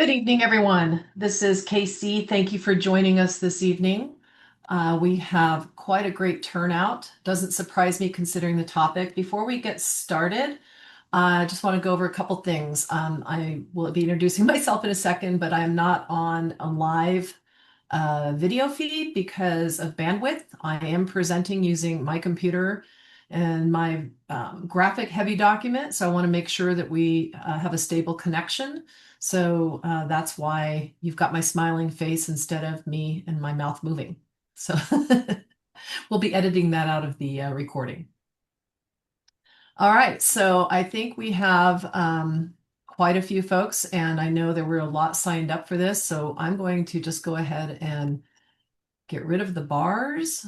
Good evening, everyone. This is Casey. Thank you for joining us this evening. We have quite a great turnout. Doesn't surprise me considering the topic. Before we get started, I just want to go over a couple things. I will be introducing myself in a second, but I am not on a live video feed because of bandwidth. I am presenting using my computer and my graphic heavy document, so I want to make sure that we have a stable connection. So that's why you've got my smiling face instead of me and my mouth moving. So we'll be editing that out of the recording. All right, so I think we have quite a few folks, and I know there were a lot signed up for this, so I'm going to just go ahead and get rid of the bars.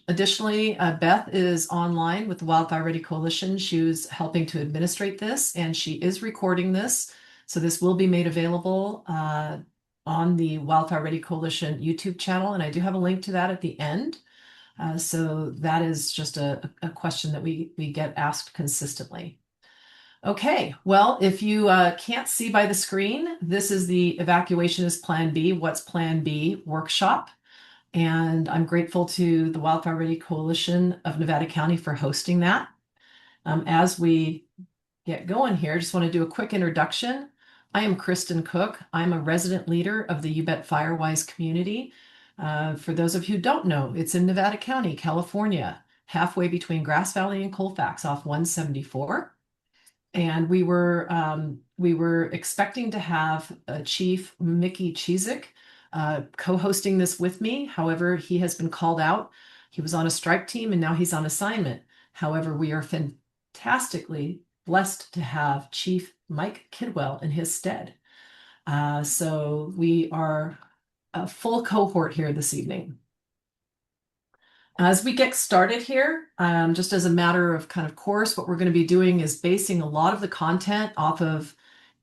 Additionally, Beth is online with the Wildfire Ready Coalition. She was helping to administrate this, and she is recording this. So this will be made available on the Wildfire Ready Coalition YouTube channel, and I do have a link to that at the end. So that is just a question that we get asked consistently. Okay, well, if you can't see by the screen, this is the Evacuation is Plan B, What's Plan B workshop. And I'm grateful to the Wildfire Ready Coalition of Nevada County for hosting that. As we get going here, just want to do a quick introduction. I am Kristen Cook. I'm a resident leader of the Firewise community. For those of you who don't know, it's in Nevada County, California, halfway between Grass Valley and Colfax off 174. And we were expecting to have Chief Mickey Chizik co-hosting this with me. However, he has been called out. He was on a strike team and now he's on assignment. However, we are fantastically blessed to have Chief Mike Kidwell in his stead. So we are a full cohort here this evening. As we get started here, just as a matter of kind of course, what we're going to be doing is basing a lot of the content off of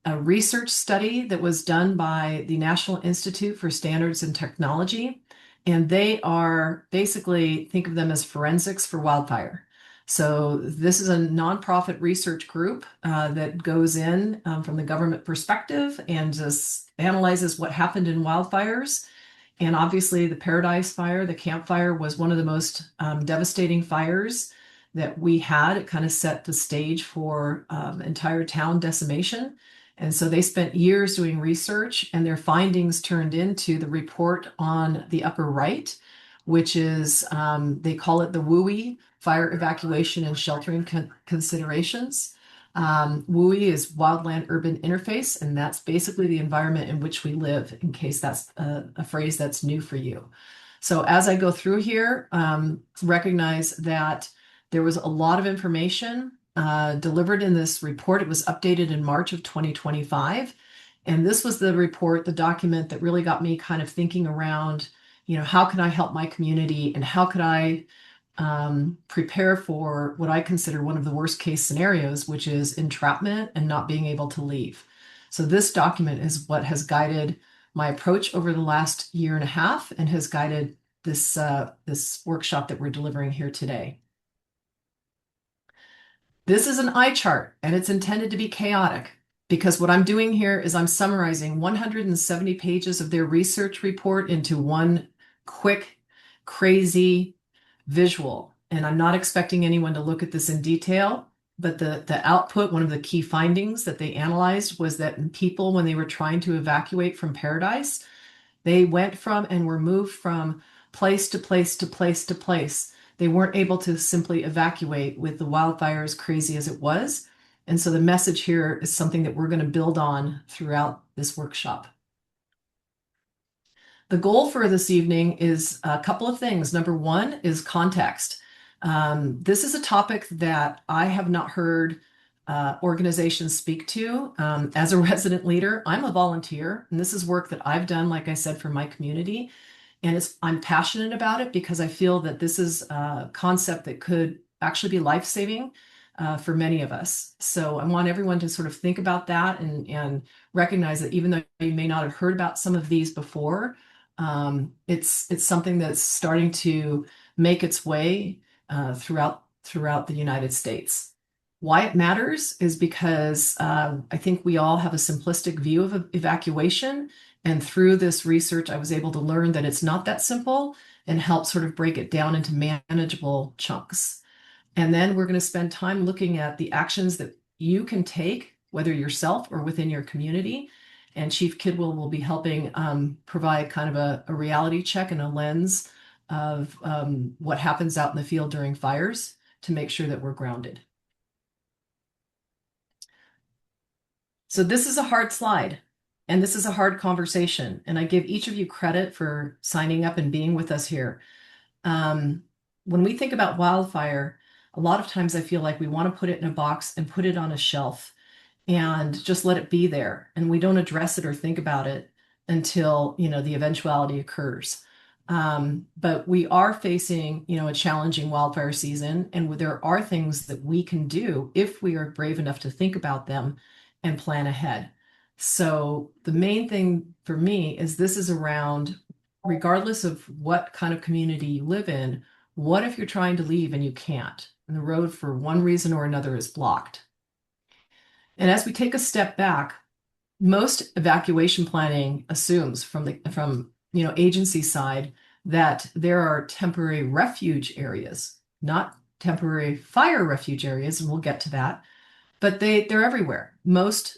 a research study that was done by the National Institute for Standards and Technology. And they are basically, think of them as forensics for wildfire. So this is a nonprofit research group that goes in from the government perspective and just analyzes what happened in wildfires. And obviously the Paradise Fire, the Camp Fire, was one of the most devastating fires that we had. It kind of set the stage for entire town decimation. And so they spent years doing research, and their findings turned into the report on the upper right, which is, they call it the WUI, Fire Evacuation and Sheltering Considerations. WUI is Wildland Urban Interface, and that's basically the environment in which we live, in case that's a phrase that's new for you. So as I go through here, recognize that there was a lot of information delivered in this report. It was updated in March of 2025. And this was the report, the document that really got me kind of thinking around, how can I help my community and how could I prepare for what I consider one of the worst case scenarios, which is entrapment and not being able to leave. So this document is what has guided my approach over the last year and a half and has guided this workshop that we're delivering here today. This is an eye chart, and it's intended to be chaotic because what I'm doing here is I'm summarizing 170 pages of their research report into one quick, crazy visual. And I'm not expecting anyone to look at this in detail, but the output, one of the key findings that they analyzed was that people, when they were trying to evacuate from Paradise, they went from and were moved from place to place to place to place. They weren't able to simply evacuate with the wildfire as crazy as it was. And so the message here is something that we're going to build on throughout this workshop. The goal for this evening is a couple of things. Number one is context. This is a topic that I have not heard organizations speak to. As a resident leader, I'm a volunteer, and this is work that I've done, like I said, for my community. And I'm passionate about it because I feel that this is a concept that could actually be life-saving for many of us. So I want everyone to sort of think about that and recognize that even though you may not have heard about some of these before, it's something that's starting to make its way throughout the United States. Why it matters is because I think we all have a simplistic view of evacuation. And through this research, I was able to learn that it's not that simple and help sort of break it down into manageable chunks. And then we're going to spend time looking at the actions that you can take, whether yourself or within your community. And Chief Kidwell will be helping provide kind of a reality check and a lens of what happens out in the field during fires to make sure that we're grounded. So this is a hard slide, and this is a hard conversation, and I give each of you credit for signing up and being with us here. When we think about wildfire, a lot of times I feel like we want to put it in a box and put it on a shelf and just let it be there, and we don't address it or think about it until, the eventuality occurs. But we are facing, a challenging wildfire season, and there are things that we can do if we are brave enough to think about them and plan ahead. So the main thing for me is this is around, regardless of what kind of community you live in, what if you're trying to leave and you can't, and the road for one reason or another is blocked? And as we take a step back, most evacuation planning assumes from agency side that there are temporary refuge areas, not temporary fire refuge areas, and we'll get to that, but they're everywhere. Most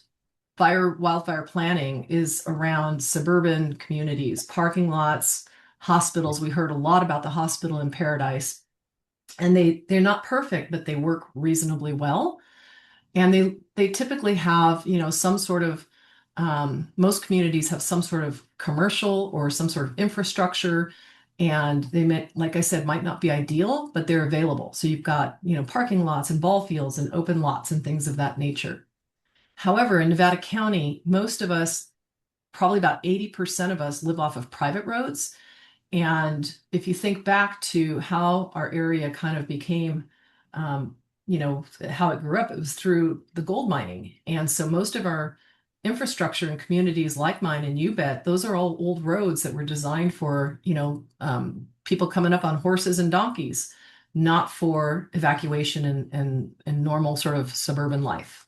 wildfire planning is around suburban communities, parking lots, hospitals. We heard a lot about the hospital in Paradise, and they're not perfect, but they work reasonably well. And they typically have, some sort of most communities have some sort of commercial or some sort of infrastructure, and like I said, might not be ideal, but they're available. So you've got, parking lots and ball fields and open lots and things of that nature. However, in Nevada County, most of us, probably about 80% of us, live off of private roads. And if you think back to how our area kind of became, how it grew up, it was through the gold mining. And so most of our infrastructure in communities like mine and you bet, those are all old roads that were designed for, people coming up on horses and donkeys, not for evacuation and normal sort of suburban life.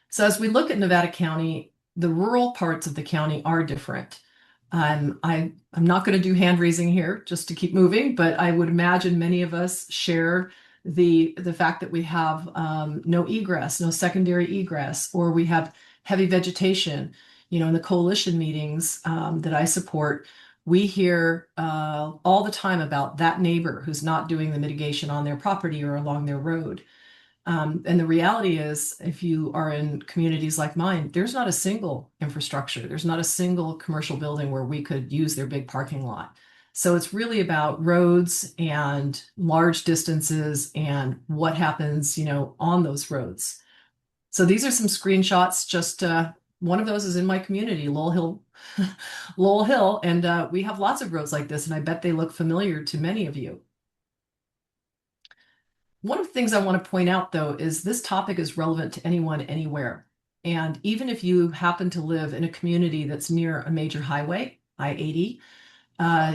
So as we look at Nevada County, the rural parts of the county are different. I'm not going to do hand raising here just to keep moving, but I would imagine many of us share the fact that we have no egress, no secondary egress, or we have heavy vegetation. In the coalition meetings that I support, we hear all the time about that neighbor who's not doing the mitigation on their property or along their road. And the reality is, if you are in communities like mine, there's not a single infrastructure. There's not a single commercial building where we could use their big parking lot. So it's really about roads and large distances and what happens, on those roads. So these are some screenshots. Just one of those is in my community, Lowell Hill, Lowell Hill, and we have lots of roads like this, and I bet they look familiar to many of you. One of the things I want to point out, though, is this topic is relevant to anyone, anywhere. And even if you happen to live in a community that's near a major highway, I-80,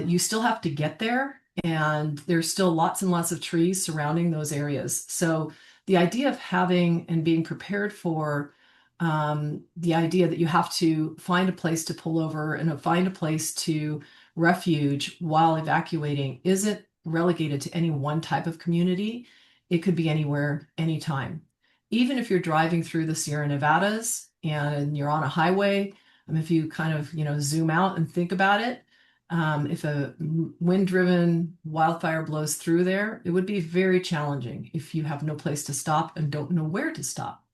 you still have to get there, and there's still lots and lots of trees surrounding those areas. So the idea of having and being prepared for the idea that you have to find a place to pull over and find a place to refuge while evacuating isn't relegated to any one type of community. It could be anywhere, anytime. Even if you're driving through the Sierra Nevadas and you're on a highway, if you kind of, zoom out and think about it, if a wind-driven wildfire blows through there, it would be very challenging if you have no place to stop and don't know where to stop.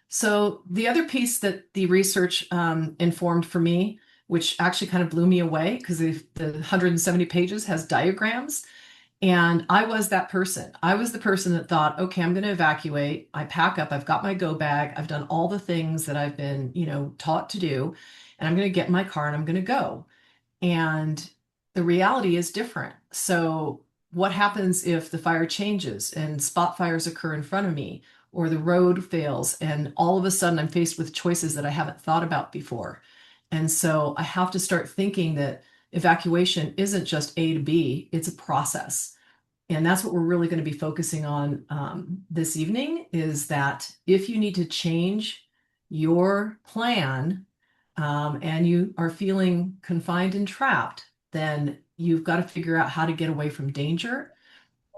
So the other piece that the research informed for me, which actually kind of blew me away because the 170 pages has diagrams. And I was that person. I was the person that thought, okay, I'm going to evacuate. I pack up. I've got my go bag. I've done all the things that I've been, taught to do. And I'm going to get in my car and I'm going to go. And the reality is different. So what happens if the fire changes and spot fires occur in front of me, or the road fails and all of a sudden I'm faced with choices that I haven't thought about before? And so I have to start thinking that evacuation isn't just A to B, it's a process. And that's what we're really going to be focusing on this evening, is that if you need to change your plan and you are feeling confined and trapped, then you've got to figure out how to get away from danger.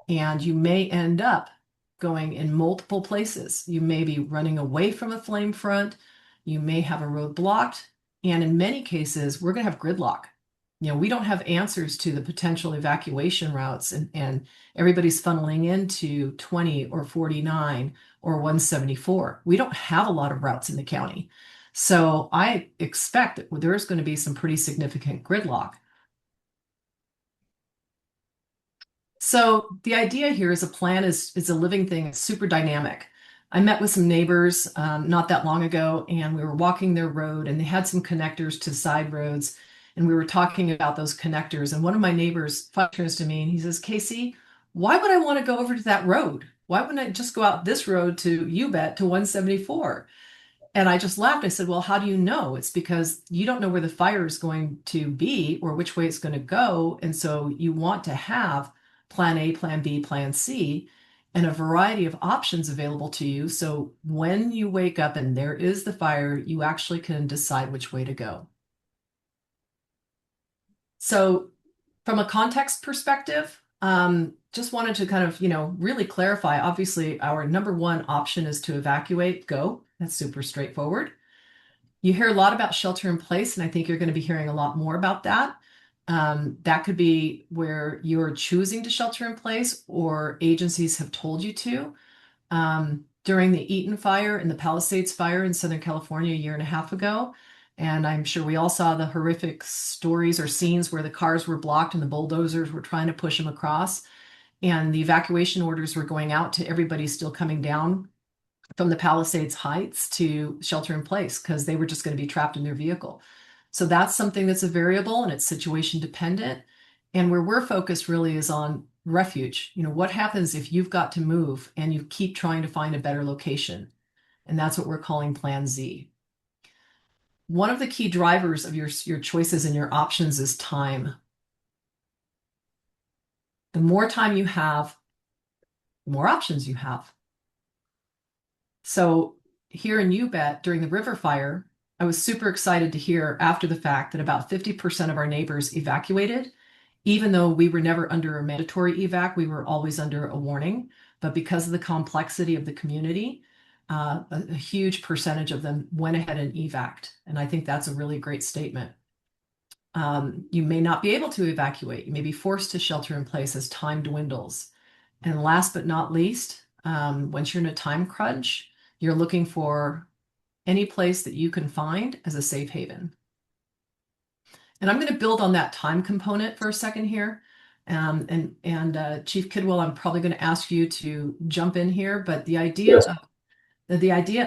And you may end up going in multiple places. You may be running away from a flame front. You may have a road blocked. And in many cases, we're going to have gridlock. We don't have answers to the potential evacuation routes, and everybody's funneling into 20 or 49 or 174. We don't have a lot of routes in the county. So I expect that there's going to be some pretty significant gridlock. So the idea here is a plan is a living thing. It's super dynamic. I met with some neighbors not that long ago, and we were walking their road, and they had some connectors to side roads, and we were talking about those connectors. And one of my neighbors turns to me and he says, "Casey, why would I want to go over to that road? Why wouldn't I just go out this road to, you bet, to 174?" And I just laughed. I said, "Well, how do you know?" It's because you don't know where the fire is going to be or which way it's going to go. And so you want to have plan A, plan B, plan C, and a variety of options available to you. So when you wake up and there is the fire, you actually can decide which way to go. So from a context perspective, just wanted to kind of, really clarify. Obviously, our number one option is to evacuate, go. That's super straightforward. You hear a lot about shelter in place, and I think you're going to be hearing a lot more about that. That could be where you're choosing to shelter in place or agencies have told you to. During the Eaton fire and the Palisades fire in Southern California a year and a half ago, and I'm sure we all saw the horrific stories or scenes where the cars were blocked and the bulldozers were trying to push them across, and the evacuation orders were going out to everybody still coming down from the Palisades Heights to shelter in place because they were just going to be trapped in their vehicle. So that's something that's a variable and it's situation dependent. And where we're focused really is on refuge. What happens if you've got to move and you keep trying to find a better location? And that's what we're calling Plan Z. One of the key drivers of your choices and your options is time. The more time you have, the more options you have. So here in UBET during the river fire, I was super excited to hear after the fact that about 50% of our neighbors evacuated. Even though we were never under a mandatory evac, we were always under a warning. But because of the complexity of the community, a huge percentage of them went ahead and evac'd. And I think that's a really great statement. You may not be able to evacuate. You may be forced to shelter in place as time dwindles. And last but not least, once you're in a time crunch, you're looking for any place that you can find as a safe haven. And I'm going to build on that time component for a second here. Chief Kidwell, I'm probably going to ask you to jump in here, but the idea Yes.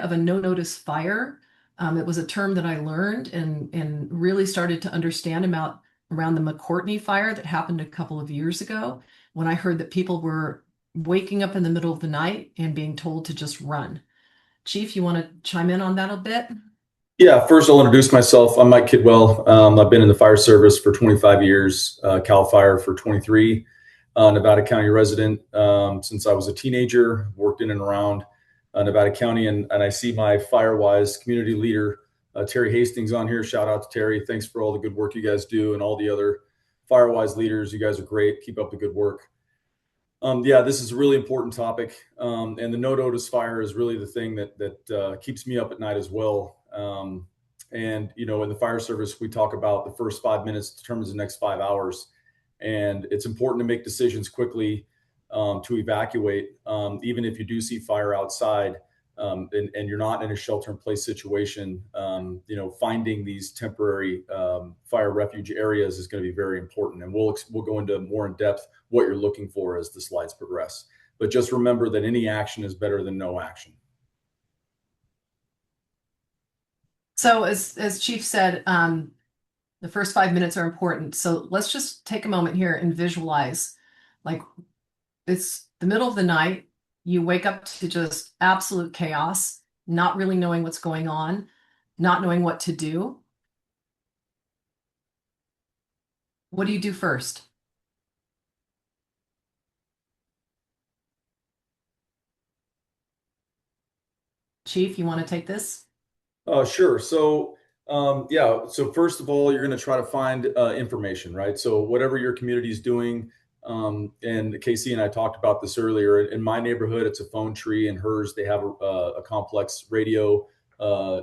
of a no-notice fire, it was a term that I learned and really started to understand about around the McCourtney fire that happened a couple of years ago, when I heard that people were waking up in the middle of the night and being told to just run. Chief, you want to chime in on that a bit? Yeah, first I'll introduce myself. I'm Mike Kidwell. I've been in the fire service for 25 years, Cal Fire for 23, Nevada County resident since I was a teenager, worked in and around Nevada County, and I see my Firewise community leader, Terry Hastings, on here. Shout out to Terry. Thanks for all the good work you guys do, and all the other Firewise leaders. You guys are great. Keep up the good work. Yeah, this is a really important topic, and the no-notice fire is really the thing that keeps me up at night as well. And in the fire service, we talk about the first 5 minutes determines the next 5 hours, and it's important to make decisions quickly to evacuate, even if you do see fire outside. And you're not in a shelter-in-place situation, finding these temporary fire refuge areas is going to be very important. And we'll go into more in depth what you're looking for as the slides progress. But just remember that any action is better than no action. So as Chief said, the first 5 minutes are important. So let's just take a moment here and visualize, like, it's the middle of the night. You wake up to just absolute chaos, not really knowing what's going on, not knowing what to do. What do you do first? Chief, you want to take this? Sure. Yeah. So first of all, you're going to try to find information, right? So whatever your community is doing, and Casey and I talked about this earlier. In my neighborhood, it's a phone tree. In hers, they have a complex radio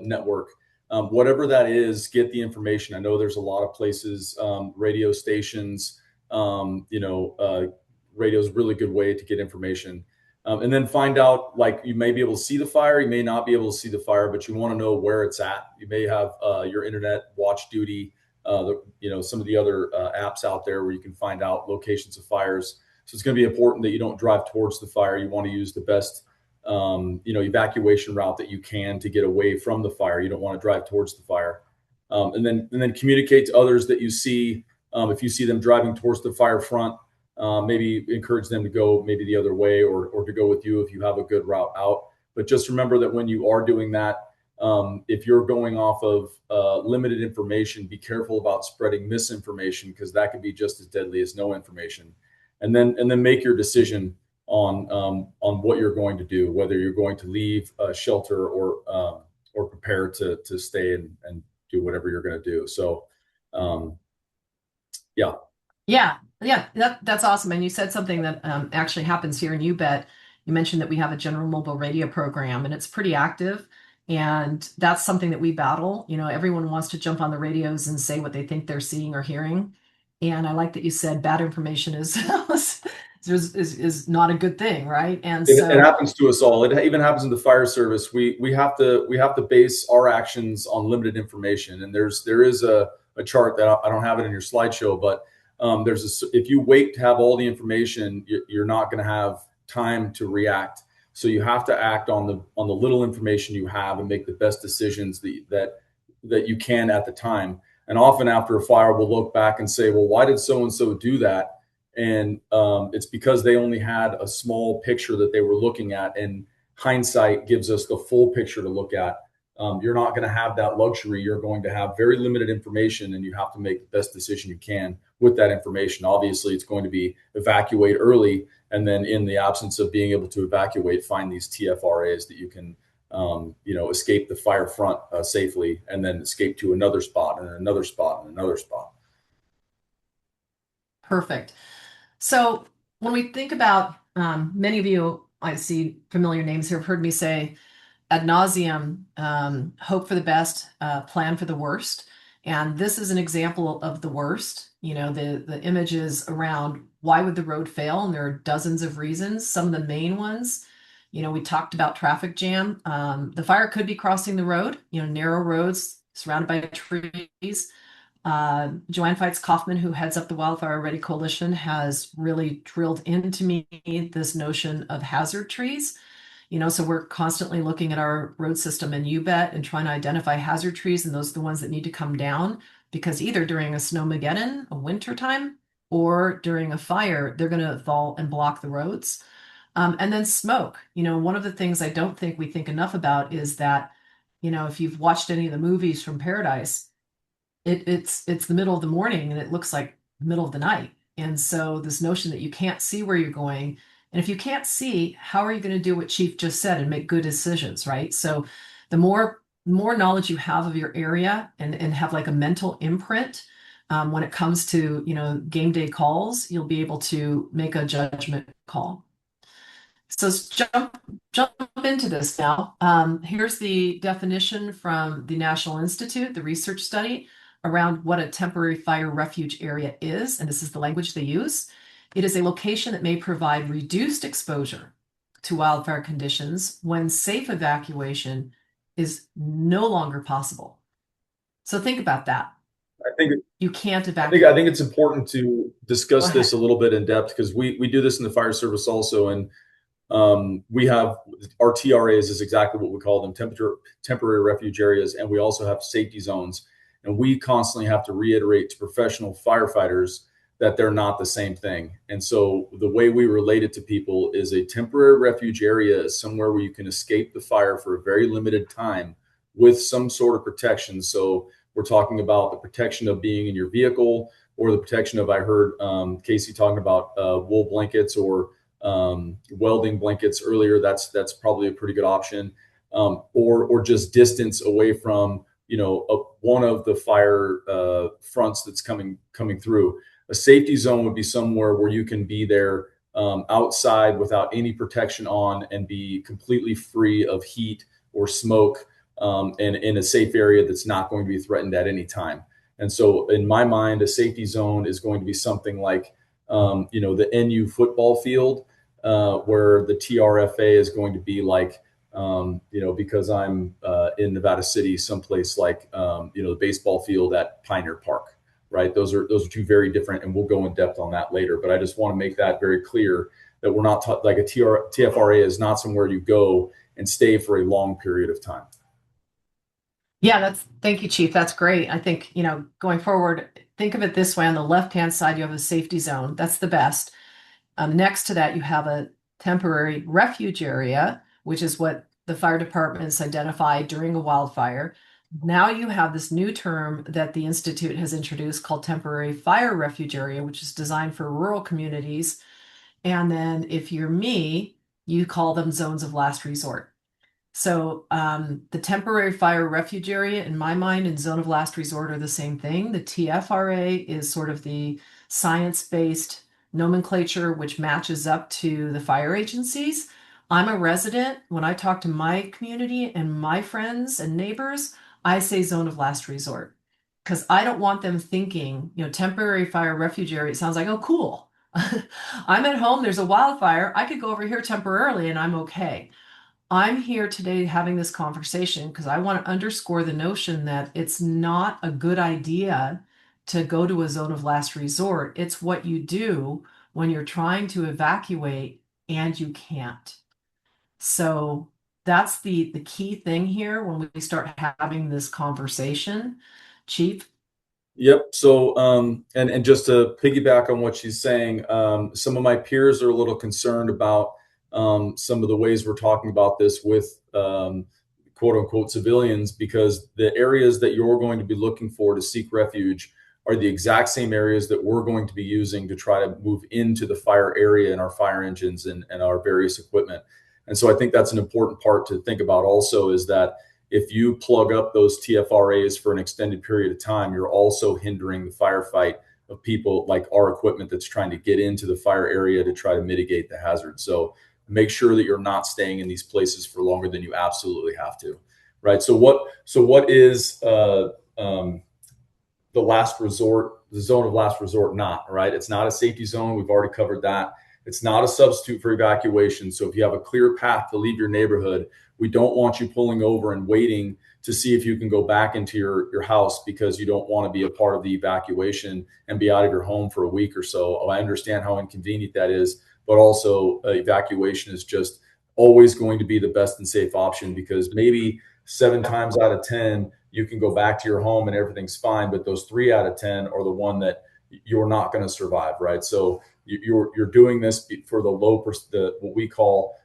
network. Whatever that is, get the information. I know there's a lot of places, radio stations. Radio is a really good way to get information. And then find out, like, you may be able to see the fire, you may not be able to see the fire, but you want to know where it's at. You may have your internet watch duty, some of the other apps out there where you can find out locations of fires. So it's going to be important that you don't drive towards the fire. You want to use the best evacuation route that you can to get away from the fire. You don't want to drive towards the fire. And then communicate to others that you see. If you see them driving towards the fire front, maybe encourage them to go maybe the other way, or to go with you if you have a good route out. But just remember that when you are doing that, if you're going off of limited information, be careful about spreading misinformation, because that could be just as deadly as no information. And then make your decision on what you're going to do, whether you're going to leave shelter or prepare to stay and do whatever you're going to do. So yeah. Yeah, that's awesome. And you said something that actually happens here in UBET. You mentioned that we have a general mobile radio program, and it's pretty active. And that's something that we battle. Everyone wants to jump on the radios and say what they think they're seeing or hearing. And I like that you said bad information is is not a good thing, right? And so it happens to us all. It even happens in the fire service. We have to base our actions on limited information. And there is a chart that I don't have it in your slideshow, but if you wait to have all the information, you're not going to have time to react. So you have to act on the little information you have and make the best decisions that you can at the time. And often after a fire, we'll look back and say, well, why did so and so do that? And it's because they only had a small picture that they were looking at, and hindsight gives us the full picture to look at. You're not going to have that luxury. You're going to have very limited information, and you have to make the best decision you can with that information. Obviously, it's going to be evacuate early, and then in the absence of being able to evacuate, find these TFRAs that you can escape the fire front safely, and then escape to another spot and another spot and another spot. perfect. So when we think about many of you, I see familiar names here, have heard me say ad nauseum, hope for the best, plan for the worst. And this is an example of the worst. The images around why would the road fail? And there are dozens of reasons. Some of the main ones, we talked about traffic jam. The fire could be crossing the road, narrow roads surrounded by trees. Joanne Feitz Kaufman, who heads up the Wildfire Ready Coalition, has really drilled into me this notion of hazard trees. So we're constantly looking at our road system in UBET and trying to identify hazard trees, and those are the ones that need to come down, because either during a snowmageddon, a winter time, or during a fire, they're going to fall and block the roads. And then smoke. One of the things I don't think we think enough about is that, if you've watched any of the movies from Paradise, it's the middle of the morning and it looks like the middle of the night. And so this notion that you can't see where you're going, and if you can't see, how are you going to do what Chief just said and make good decisions, right? So the more knowledge you have of your area and have like a mental imprint, when it comes to game day calls, you'll be able to make a judgment call. So let's jump into this now. Here's the definition from the National Institute, the research study around what a temporary fire refuge area is, and this is the language they use. It is a location that may provide reduced exposure to wildfire conditions when safe evacuation is no longer possible. So think about that. I think you can't evacuate. I think it's important to discuss this a little bit in depth, because we do this in the fire service also, and we have our TRAs is exactly what we call them, temporary refuge areas, and we also have safety zones. And we constantly have to reiterate to professional firefighters that they're not the same thing. And so the way we relate it to people is a temporary refuge area is somewhere where you can escape the fire for a very limited time with some sort of protection. So we're talking about the protection of being in your vehicle, or the protection of, I heard Casey talking about wool blankets or welding blankets earlier. That's probably a pretty good option. or just distance away from one of the fire fronts that's coming through. A safety zone would be somewhere where you can be there outside without any protection on and be completely free of heat or smoke, and in a safe area that's not going to be threatened at any time. And so in my mind, a safety zone is going to be something like the NU football field, where the TRFA is going to be like, because I'm in Nevada City, someplace like the baseball field at Pioneer Park, right? Those are two very different, and we'll go in depth on that later. But I just want to make that very clear that we're not like a TFRA is not somewhere you go and stay for a long period of time. Yeah, thank you, Chief. That's great. I think, going forward, think of it this way. On the left-hand side, you have a safety zone. That's the best. Next to that, you have a temporary refuge area, which is what the fire departments identified during a wildfire. Now you have this new term that the Institute has introduced called Temporary Fire Refuge Area, which is designed for rural communities. And then if you're me, you call them zones of last resort. So the temporary fire refuge area, in my mind, and zone of last resort are the same thing. The TFRA is sort of the science-based nomenclature which matches up to the fire agencies. I'm a resident. When I talk to my community and my friends and neighbors, I say zone of last resort because I don't want them thinking, temporary fire refuge area. It sounds like, oh, cool. I'm at home. There's a wildfire. I could go over here temporarily and I'm okay. I'm here today having this conversation because I want to underscore the notion that it's not a good idea to go to a zone of last resort. It's what you do when you're trying to evacuate and you can't. So that's the key thing here when we start having this conversation. Chief? Yep. So, and just to piggyback on what she's saying, some of my peers are a little concerned about some of the ways we're talking about this with quote unquote civilians, because the areas that you're going to be looking for to seek refuge are the exact same areas that we're going to be using to try to move into the fire area in our fire engines and our various equipment. And so I think that's an important part to think about also, is that if you plug up those TFRAs for an extended period of time, you're also hindering the firefight of people like our equipment that's trying to get into the fire area to try to mitigate the hazard. So make sure that you're not staying in these places for longer than you absolutely have to, right? So what is the last resort, the zone of last resort? Not, right? It's not a safety zone. We've already covered that. It's not a substitute for evacuation. So if you have a clear path to leave your neighborhood, we don't want you pulling over and waiting to see if you can go back into your house because you don't want to be a part of the evacuation and be out of your home for a week or so. I understand how inconvenient that is, but also evacuation is just always going to be the best and safe option, because maybe 7 times out of 10, you can go back to your home and everything's fine. But those 3 out of 10 are the one that you're not going to survive, right? So you're doing this for the what we call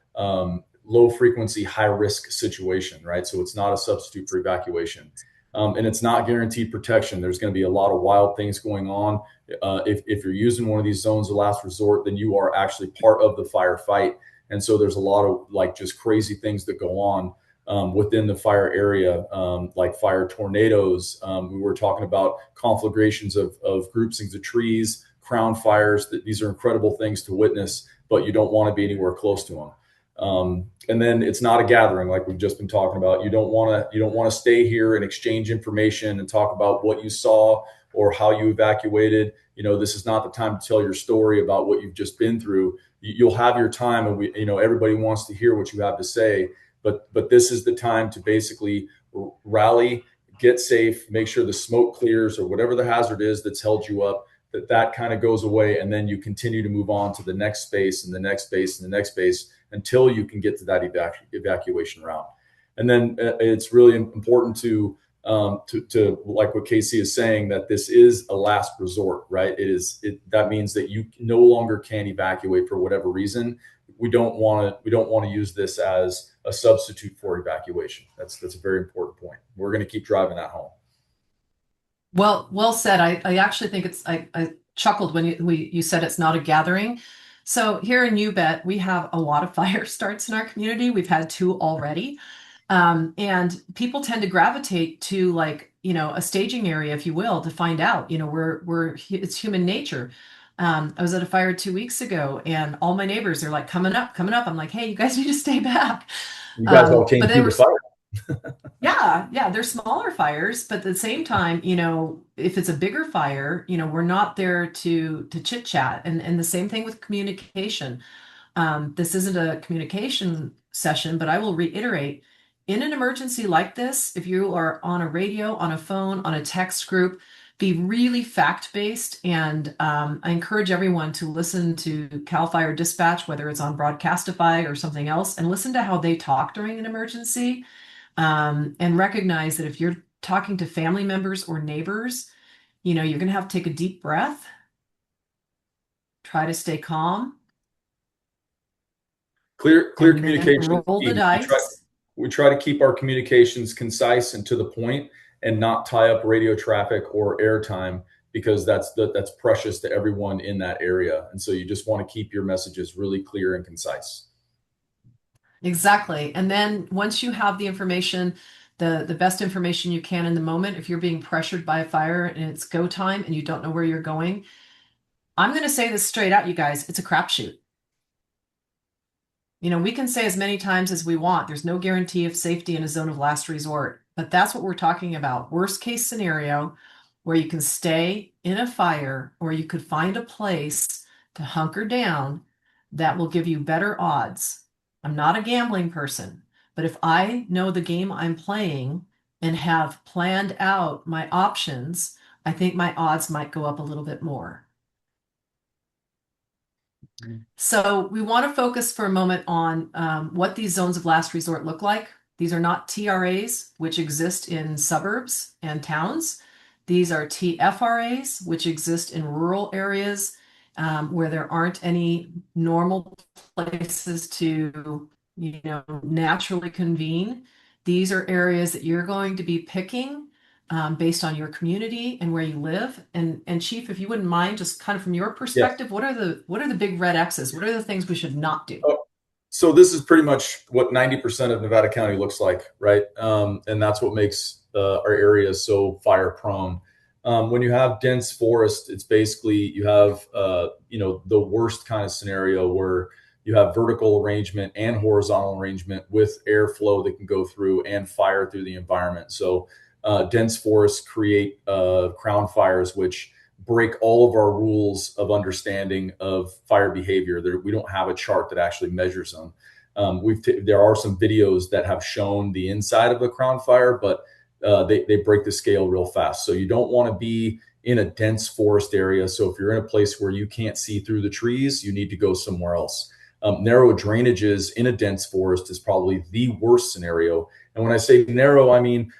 low frequency, high risk situation, right? So it's not a substitute for evacuation. And it's not guaranteed protection. There's going to be a lot of wild things going on. If you're using one of these zones of last resort, then you are actually part of the firefight. And so there's a lot of like just crazy things that go on within the fire area, like fire tornadoes. We were talking about conflagrations of groupings of trees, crown fires. These are incredible things to witness, but you don't want to be anywhere close to them. And then it's not a gathering like we've just been talking about. You don't want to stay here and exchange information and talk about what you saw or how you evacuated. This is not the time to tell your story about what you've just been through. You'll have your time, and everybody wants to hear what you have to say. But this is the time to basically rally, get safe, make sure the smoke clears or whatever the hazard is that's held you up, that kind of goes away. And then you continue to move on to the next space and the next space and the next space until you can get to that evacuation route. And then it's really important to like what Casey is saying, that this is a last resort, right? That means that you no longer can evacuate for whatever reason. We don't want to use this as a substitute for evacuation. That's a very important point. We're going to keep driving that home. Well said. I actually think I chuckled when you said it's not a gathering. So here in UBET, we have a lot of fire starts in our community. We've had 2 already. And people tend to gravitate to, like, a staging area, if you will, to find out, it's human nature. I was at a fire 2 weeks ago, and all my neighbors, they're like, coming up, coming up. I'm like, hey, you guys need to stay back. You guys all came But they through were, the fire. yeah, yeah, they're smaller fires, but at the same time, if it's a bigger fire, we're not there to chit chat. And the same thing with communication. This isn't a communication session, but I will reiterate, in an emergency like this, if you are on a radio, on a phone, on a text group, be really fact-based. And I encourage everyone to listen to CAL FIRE dispatch, whether it's on Broadcastify or something else, and listen to how they talk during an emergency. And recognize that if you're talking to family members or neighbors, you're going to have to take a deep breath, try to stay calm, Clear and then communication is roll the key. dice. We try to keep our communications concise and to the point, and not tie up radio traffic or airtime, because that's precious to everyone in that area. And so you just want to keep your messages really clear and concise. Exactly. And then once you have the information, the best information you can in the moment, if you're being pressured by a fire and it's go time and you don't know where you're going, I'm going to say this straight out, you guys, it's a crapshoot. We can say as many times as we want, there's no guarantee of safety in a zone of last resort, but that's what we're talking about. Worst case scenario, where you can stay in a fire, or you could find a place to hunker down that will give you better odds. I'm not a gambling person, but if I know the game I'm playing and have planned out my options, I think my odds might go up a little bit more. So we want to focus for a moment on what these zones of last resort look like. These are not TRAs, which exist in suburbs and towns. These are TFRAs, which exist in rural areas where there aren't any normal places to, naturally convene. These are areas that you're going to be picking based on your community and where you live. And Chief, if you wouldn't mind, just kind of from your Yes. perspective, what are the big red X's? What are the things we should not do? Oh, so this is pretty much what 90% of Nevada County looks like, right? And that's what makes our areas so fire prone. When you have dense forest, it's basically you have the worst kind of scenario where you have vertical arrangement and horizontal arrangement with airflow that can go through and fire through the environment. So dense forests create crown fires, which break all of our rules of understanding of fire behavior. We don't have a chart that actually measures them. There are some videos that have shown the inside of a crown fire, but they break the scale real fast. So you don't want to be in a dense forest area. So if you're in a place where you can't see through the trees, you need to go somewhere else. Narrow drainages in a dense forest is probably the worst scenario. And when I say narrow, I mean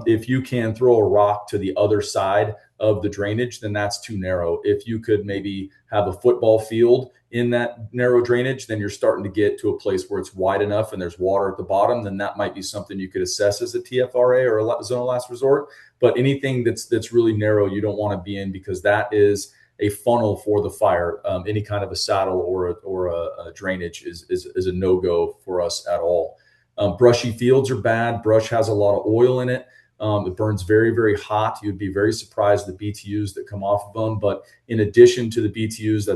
if you can throw a rock to the other side of the drainage, then that's too narrow. If you could maybe have a football field in that narrow drainage, then you're starting to get to a place where it's wide enough and there's water at the bottom. Then that might be something you could assess as a TFRA or a zone of last resort. But anything that's really narrow, you don't want to be in, because that is a funnel for the fire. Any kind of a saddle or a drainage is a no-go for us at all. Brushy fields are bad. Brush has a lot of oil in it. It burns very, very hot. You'd be very surprised at the BTUs that come off of them. But in addition to the BTUs,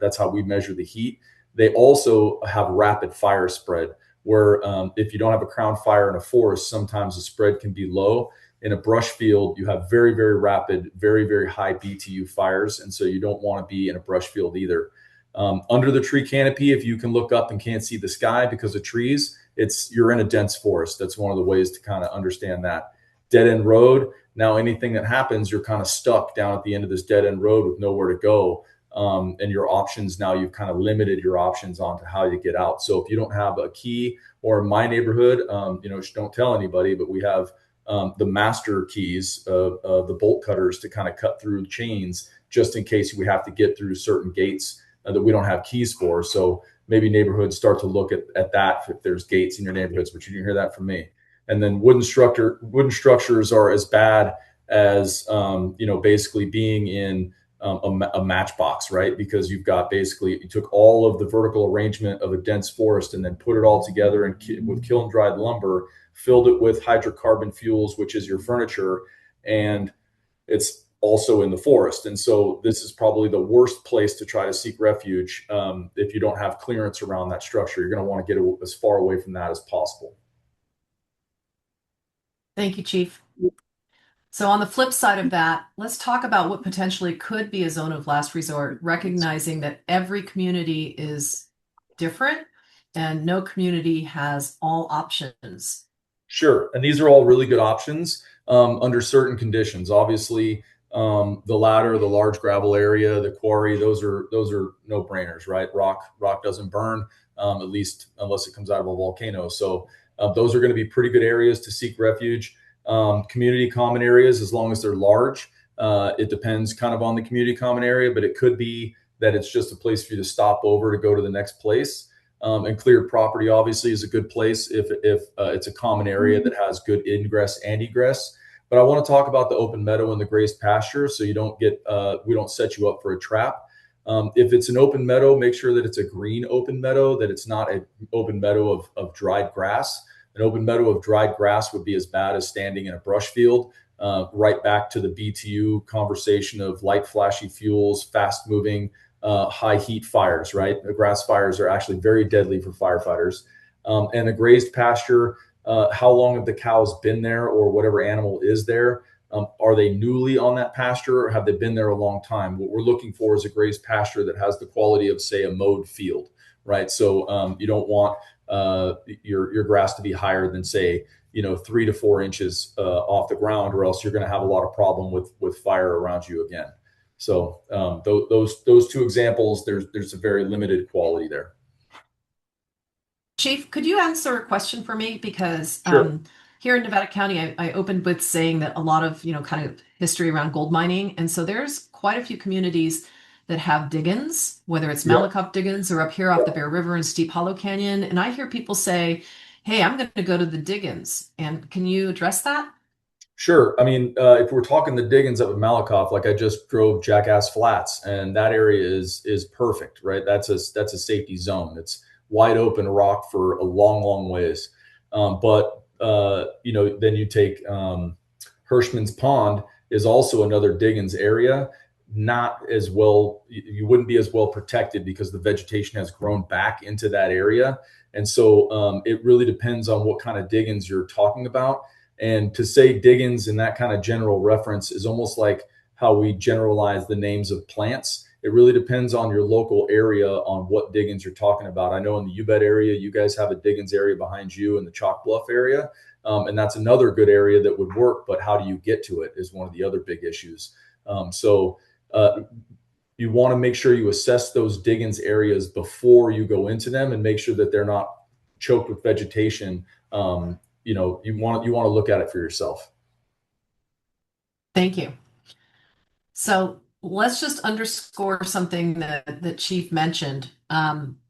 that's how we measure the heat. They also have rapid fire spread, where if you don't have a crown fire in a forest, sometimes the spread can be low. In a brush field, you have very, very rapid, very, very high BTU fires. And so you don't want to be in a brush field either. Under the tree canopy, if you can look up and can't see the sky because of trees, you're in a dense forest. That's one of the ways to kind of understand that. Dead end road. Now, anything that happens, you're kind of stuck down at the end of this dead end road with nowhere to go. And your options, now you've kind of limited your options onto how you get out. So if you don't have a key, or in my neighborhood, don't tell anybody, but we have the master keys, the bolt cutters to kind of cut through chains, just in case we have to get through certain gates that we don't have keys for. So maybe neighborhoods start to look at that if there's gates in your neighborhoods, but you didn't hear that from me. And then wooden structures are as bad as basically being in a matchbox, right? Because you took all of the vertical arrangement of a dense forest and then put it all together and with kiln dried lumber, filled it with hydrocarbon fuels, which is your furniture, and it's also in the forest. And so this is probably the worst place to try to seek refuge if you don't have clearance around that structure. You're going to want to get as far away from that as possible. Thank you, Chief. So on the flip side of that, let's talk about what potentially could be a zone of last resort, recognizing that every community is different and no community has all options. Sure. And these are all really good options under certain conditions. Obviously, the latter, the large gravel area, the quarry, those are no brainers, right? Rock doesn't burn, at least unless it comes out of a volcano. So those are going to be pretty good areas to seek refuge. Community common areas, as long as they're large, it depends kind of on the community common area, but it could be that it's just a place for you to stop over to go to the next place. And cleared property obviously is a good place if it's a common area that has good ingress and egress. But I want to talk about the open meadow and the grazed pasture, so you don't get we don't set you up for a trap. If it's an open meadow, make sure that it's a green open meadow, that it's not an open meadow of dried grass. An open meadow of dried grass would be as bad as standing in a brush field. Right back to the BTU conversation of light, flashy fuels, fast moving, high heat fires, right? The grass fires are actually very deadly for firefighters. And a grazed pasture, how long have the cows been there or whatever animal is there? Are they newly on that pasture or have they been there a long time? What we're looking for is a grazed pasture that has the quality of, say, a mowed field, right? So you don't want your grass to be higher than, say, 3 to 4 inches off the ground, or else you're going to have a lot of problem with fire around you again. So those two examples, there's a very limited quality there. Chief, could you answer a question for me? Because Sure. here in Nevada County, I opened with saying that a lot of, kind of history around gold mining. And so there's quite a few communities that have diggins, whether it's Yeah. Malakoff diggins or up here off the Bear River and Steep Hollow Canyon. And I hear people say, hey, I'm going to go to the diggins. And can you address that? Sure. I mean, if we're talking the diggings up in Malakoff, like I just drove Jackass Flats, and that area is perfect, right? That's a safety zone. It's wide open rock for a long, long ways. But then you take Hirschman's Pond is also another diggings area. Not as well, you wouldn't be as well protected because the vegetation has grown back into that area, and so it really depends on what kind of diggings you're talking about. And to say diggins in that kind of general reference is almost like how we generalize the names of plants. It really depends on your local area on what diggins you're talking about. I know in the U-Bet area, you guys have a diggins area behind you in the Chalk Bluff area. And that's another good area that would work, but how do you get to it is one of the other big issues. So you want to make sure you assess those diggins areas before you go into them and make sure that they're not choked with vegetation. You want to look at it for yourself. Thank you. So let's just underscore something that Chief mentioned.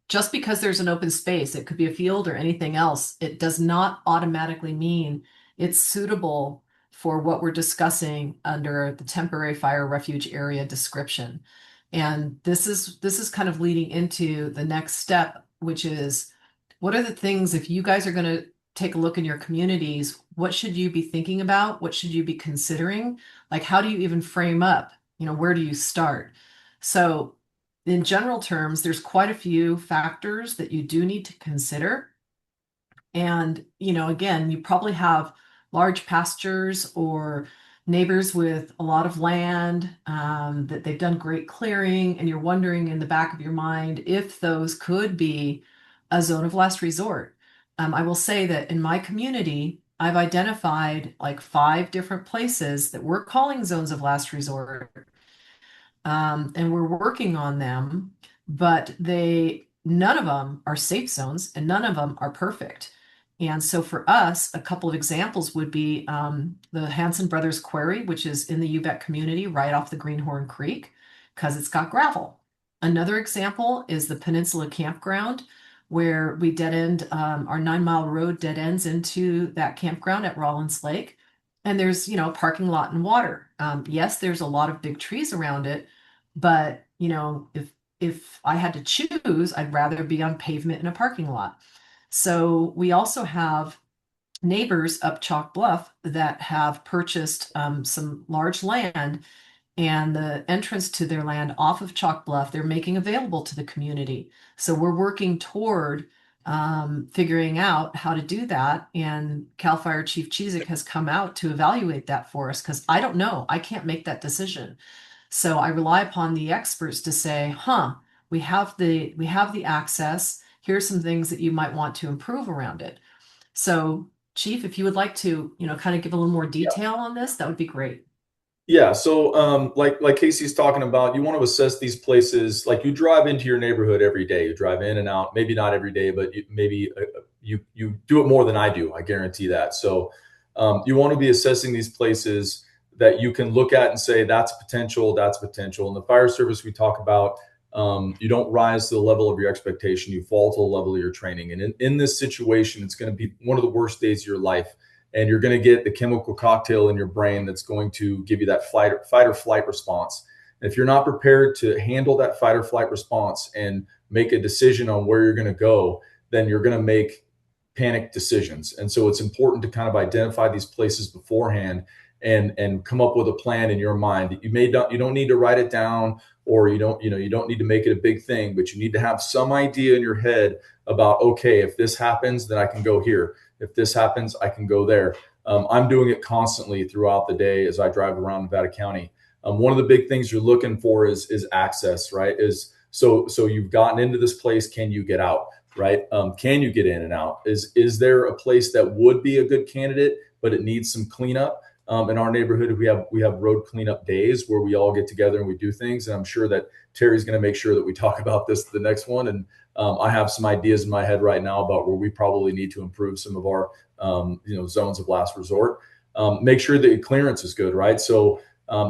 Just because there's an open space, it could be a field or anything else, it does not automatically mean it's suitable for what we're discussing under the temporary fire refuge area description. And this is kind of leading into the next step, which is what are the things, if you guys are going to take a look in your communities, what should you be thinking about? What should you be considering? Like, how do you even frame up? Where do you start? So, in general terms, there's quite a few factors that you do need to consider. And, again, you probably have large pastures or neighbors with a lot of land that they've done great clearing, and you're wondering in the back of your mind if those could be a zone of last resort. I will say that in my community, I've identified like 5 different places that we're calling zones of last resort, and we're working on them, but none of them are safe zones and none of them are perfect. And so for us, a couple of examples would be the Hanson Brothers Quarry, which is in the U-Bet community right off the Greenhorn Creek, because it's got gravel. Another example is the Peninsula Campground, where we dead end, our 9 Mile road dead ends into that campground at Rollins Lake. And there's, parking lot and water. Yes, there's a lot of big trees around it, but if I had to choose, I'd rather be on pavement in a parking lot. So we also have neighbors up Chalk Bluff that have purchased some large land, and the entrance to their land off of Chalk Bluff, they're making available to the community. So we're working toward figuring out how to do that. And CAL FIRE Chief Cheezick has come out to evaluate that for us because I don't know. I can't make that decision. So I rely upon the experts to say, we have the access. Here's some things that you might want to improve around it. So, Chief, if you would like to, kind of give a little more detail on this, that would be great. Yeah. So, like Casey's talking about, you want to assess these places. Like you drive into your neighborhood every day. You drive in and out. Maybe not every day, but you do it more than I do. I guarantee that. So, you want to be assessing these places that you can look at and say that's potential. That's potential. In the fire service, we talk about you don't rise to the level of your expectation. You fall to the level of your training. And in this situation, it's going to be one of the worst days of your life. And you're going to get the chemical cocktail in your brain that's going to give you that fight or flight response. And if you're not prepared to handle that fight or flight response and make a decision on where you're going to go, then you're going to make panic decisions. And so it's important to kind of identify these places beforehand and come up with a plan in your mind. You don't need to write it down, or you don't need to make it a big thing, but you need to have some idea in your head about, okay, if this happens, then I can go here. If this happens, I can go there. I'm doing it constantly throughout the day as I drive around Nevada County. One of the big things you're looking for is access, right? So you've gotten into this place. Can you get out, right? Can you get in and out? Is there a place that would be a good candidate, but it needs some cleanup? In our neighborhood, we have road cleanup days where we all get together and we do things. And I'm sure that Terry's going to make sure that we talk about this the next one. And I have some ideas in my head right now about where we probably need to improve some of our zones of last resort. Make sure that your clearance is good, right? So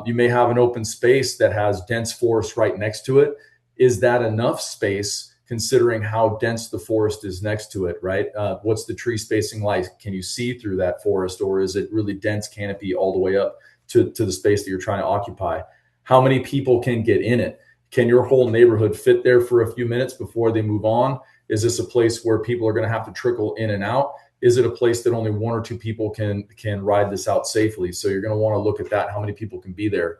you may have an open space that has dense forest right next to it. Is that enough space considering how dense the forest is next to it, right? What's the tree spacing like? Can you see through that forest, or is it really dense canopy all the way up to the space that you're trying to occupy? How many people can get in it? Can your whole neighborhood fit there for a few minutes before they move on? Is this a place where people are going to have to trickle in and out? Is it a place that only one or two people can ride this out safely? So you're going to want to look at that. How many people can be there?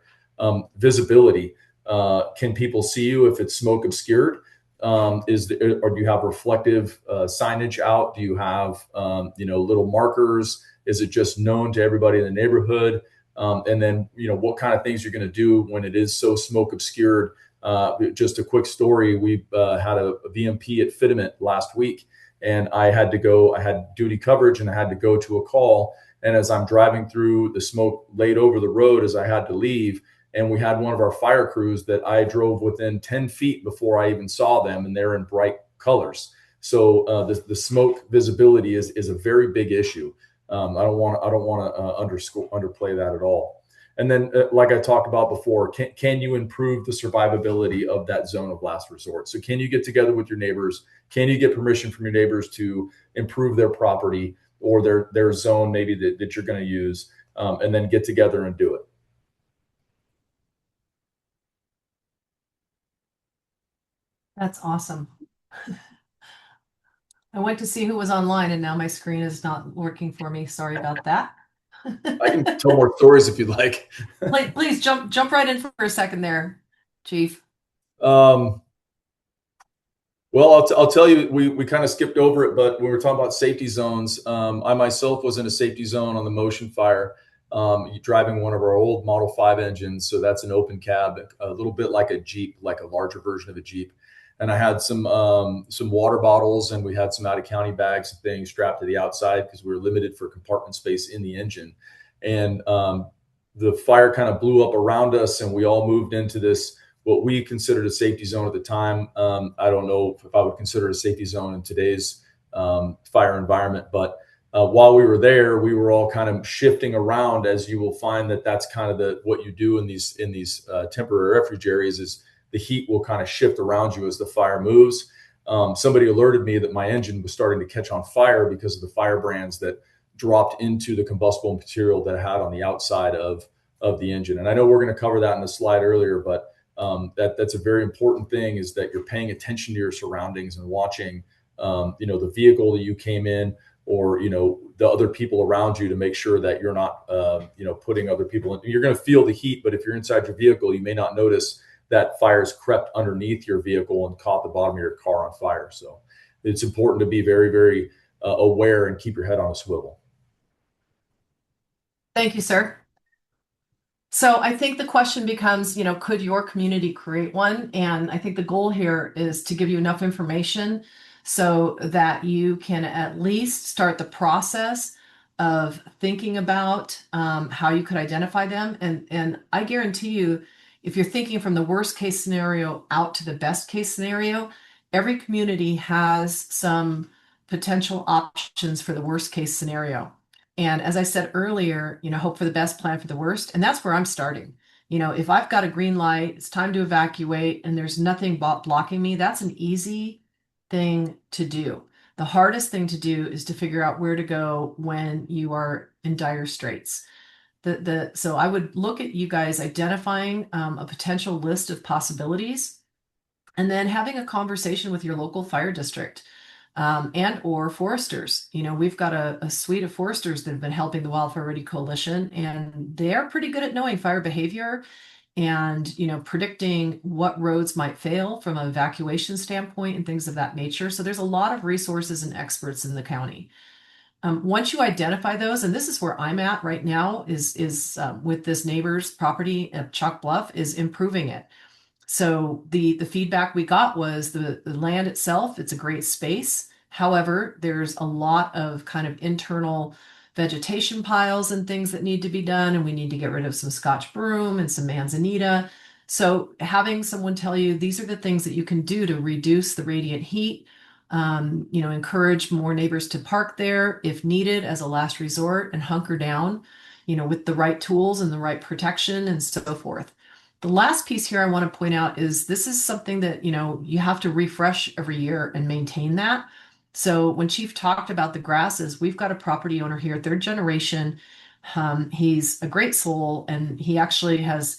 Visibility. Can people see you if it's smoke obscured? Or do you have reflective signage out? Do you have little markers? Is it just known to everybody in the neighborhood? And then what kind of things you're going to do when it is so smoke obscured. Just a quick story. We had a VMP at Fitiment last week, and I had duty coverage and I had to go to a call. And as I'm driving through, the smoke laid over the road as I had to leave. And we had one of our fire crews that I drove within 10 feet before I even saw them, and they're in bright colors. So the smoke visibility is a very big issue. I don't want to underplay that at all. And then, like I talked about before, can you improve the survivability of that zone of last resort? So can you get together with your neighbors? Can you get permission from your neighbors to improve their property or their zone maybe that you're going to use, and then get together and do it? That's awesome. I went to see who was online and now my screen is not working for me. Sorry about that. I can tell more stories if you'd like. Please jump right in for a second there, Chief. Well, I'll tell you, we kind of skipped over it, but when we were talking about safety zones, I myself was in a safety zone on the Motion Fire, driving one of our old Model 5 engines. So that's an open cab, a little bit like a Jeep, like a larger version of a Jeep. And I had some water bottles, and we had some out of county bags and things strapped to the outside because we were limited for compartment space in the engine. And the fire kind of blew up around us, and we all moved into this, what we considered a safety zone at the time. I don't know if I would consider it a safety zone in today's fire environment, but while we were there, we were all kind of shifting around, as you will find that's kind of what you do in these temporary refuge areas is the heat will kind of shift around you as the fire moves. Somebody alerted me that my engine was starting to catch on fire because of the firebrands that dropped into the combustible material that I had on the outside of the engine. And I know we're going to cover that in the slide earlier, but that's a very important thing, is that you're paying attention to your surroundings and watching, the vehicle that you came in, or the other people around you, to make sure that you're not putting other people in. You're going to feel the heat, but if you're inside your vehicle, you may not notice that fire's crept underneath your vehicle and caught the bottom of your car on fire. So it's important to be very, very aware and keep your head on a swivel. Thank you, sir. So I think the question becomes, could your community create one? And I think the goal here is to give you enough information so that you can at least start the process of thinking about how you could identify them. And I guarantee you, if you're thinking from the worst case scenario out to the best case scenario, every community has some potential options for the worst case scenario. And as I said earlier, hope for the best, plan for the worst. And that's where I'm starting. If I've got a green light, it's time to evacuate, and there's nothing blocking me, that's an easy thing to do. The hardest thing to do is to figure out where to go when you are in dire straits. So I would look at you guys identifying a potential list of possibilities and then having a conversation with your local fire district and or foresters. We've got a suite of foresters that have been helping the Wildfire Ready Coalition, and they're pretty good at knowing fire behavior and predicting what roads might fail from an evacuation standpoint and things of that nature. So there's a lot of resources and experts in the county. Once you identify those, and this is where I'm at right now, is with this neighbor's property at Chalk Bluff, is improving it. So the feedback we got was the land itself, it's a great space. However, there's a lot of kind of internal vegetation piles and things that need to be done, and we need to get rid of some Scotch broom and some manzanita. So having someone tell you these are the things that you can do to reduce the radiant heat, encourage more neighbors to park there if needed as a last resort and hunker down, with the right tools and the right protection and so forth. The last piece here I want to point out is this is something that, you have to refresh every year and maintain that. So when Chief talked about the grasses, we've got a property owner here, third generation. He's a great soul, and he actually has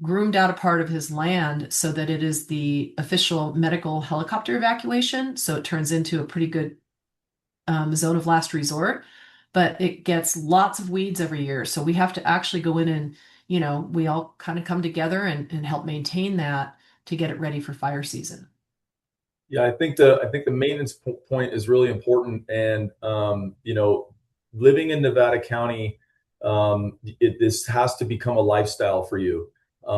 groomed out a part of his land so that it is the official medical helicopter evacuation. So it turns into a pretty good zone of last resort, but it gets lots of weeds every year. So we have to actually go in and, we all kind of come together and help maintain that to get it ready for fire season. Yeah, I think the maintenance point is really important, and living in Nevada County, this has to become a lifestyle for you. I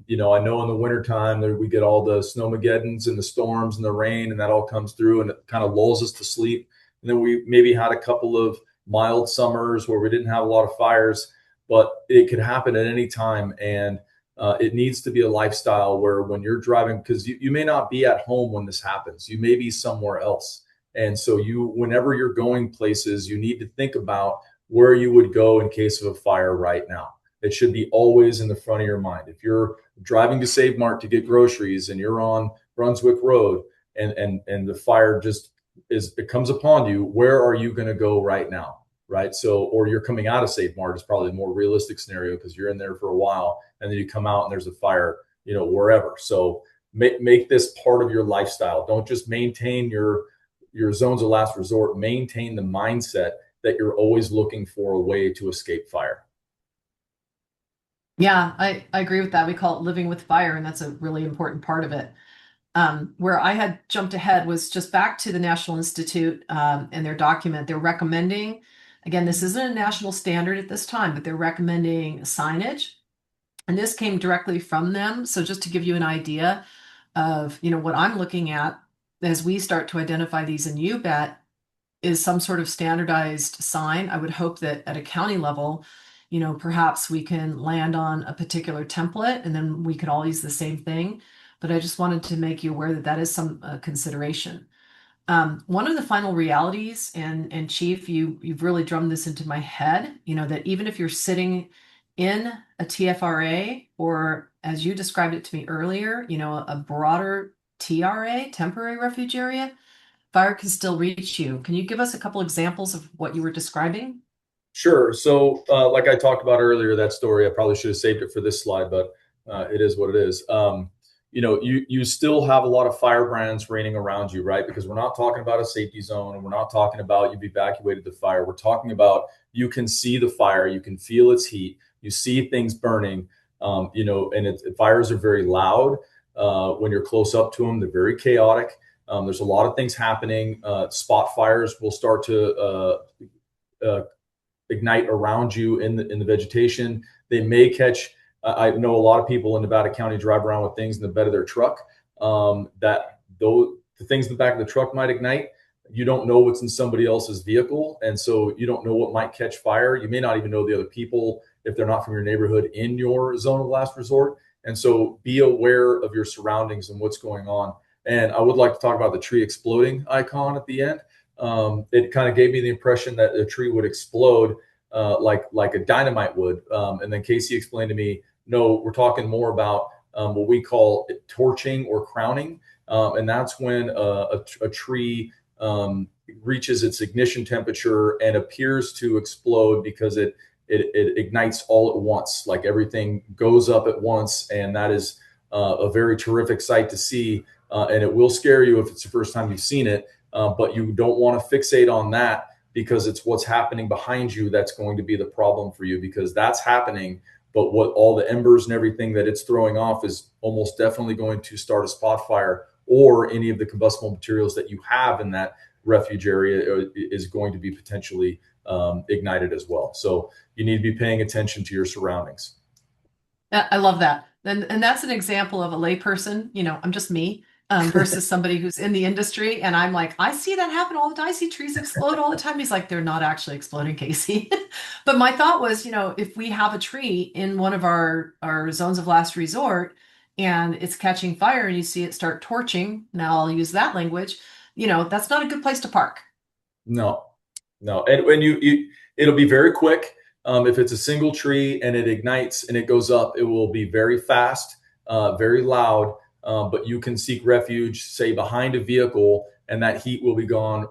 know in the wintertime we get all the snowmageddons and the storms and the rain, and that all comes through and it kind of lulls us to sleep. And then we maybe had a couple of mild summers where we didn't have a lot of fires, but it could happen at any time. And it needs to be a lifestyle where when you're driving, because you may not be at home when this happens, you may be somewhere else. And so whenever you're going places, you need to think about where you would go in case of a fire right now. It should be always in the front of your mind. If you're driving to Save Mart to get groceries and you're on Brunswick Road and the fire it comes upon you, where are you going to go right now? Right. So, or you're coming out of Save Mart is probably a more realistic scenario because you're in there for a while and then you come out and there's a fire, wherever. So make this part of your lifestyle. Don't just maintain your zones of last resort, maintain the mindset that you're always looking for a way to escape fire. Yeah, I agree with that. We call it living with fire, and that's a really important part of it. Where I had jumped ahead was just back to the National Institute and their document. They're recommending, again, this isn't a national standard at this time, but they're recommending signage. And this came directly from them. So just to give you an idea of, what I'm looking at as we start to identify these in UBET is some sort of standardized sign. I would hope that at a county level, perhaps we can land on a particular template and then we could all use the same thing. But I just wanted to make you aware that that is some consideration. One of the final realities, and Chief, you've really drummed this into my head, that even if you're sitting in a TFRA, or as you described it to me earlier, a broader TRA, Temporary Refuge Area, fire can still reach you. Can you give us a couple examples of what you were describing? Sure. So, like I talked about earlier, that story, I probably should have saved it for this slide, but it is what it is. you still have a lot of firebrands raining around you, right? Because we're not talking about a safety zone, and we're not talking about you've evacuated the fire. We're talking about you can see the fire, you can feel its heat, you see things burning, and fires are very loud when you're close up to them. They're very chaotic. There's a lot of things happening. Spot fires will start to ignite around you in the vegetation. They may catch. I know a lot of people in Nevada County drive around with things in the bed of their truck. That though the things in the back of the truck might ignite. You don't know what's in somebody else's vehicle, and so you don't know what might catch fire. You may not even know the other people if they're not from your neighborhood in your zone of last resort. And so be aware of your surroundings and what's going on. And I would like to talk about the tree exploding icon at the end. It kind of gave me the impression that a tree would explode like a dynamite would. And then Casey explained to me, no, we're talking more about what we call torching or crowning. And that's when a tree reaches its ignition temperature and appears to explode because it ignites all at once, like everything goes up at once. And that is a very terrific sight to see. And it will scare you if it's the first time you've seen it, but you don't want to fixate on that, because it's what's happening behind you that's going to be the problem for you, because that's happening. But what all the embers and everything that it's throwing off is almost definitely going to start a spot fire, or any of the combustible materials that you have in that refuge area is going to be potentially ignited as well. So you need to be paying attention to your surroundings. I love that. And that's an example of a layperson, I'm just me, versus somebody who's in the industry. And I'm like, I see that happen all the time. I see trees explode all the time. He's like, they're not actually exploding, Casey. But my thought was, if we have a tree in one of our zones of last resort and it's catching fire and you see it start torching, now I'll use that language, that's not a good place to park. No. And when it'll be very quick. If it's a single tree and it ignites and it goes up, it will be very fast, very loud. But you can seek refuge, say, behind a vehicle, and that heat will be gone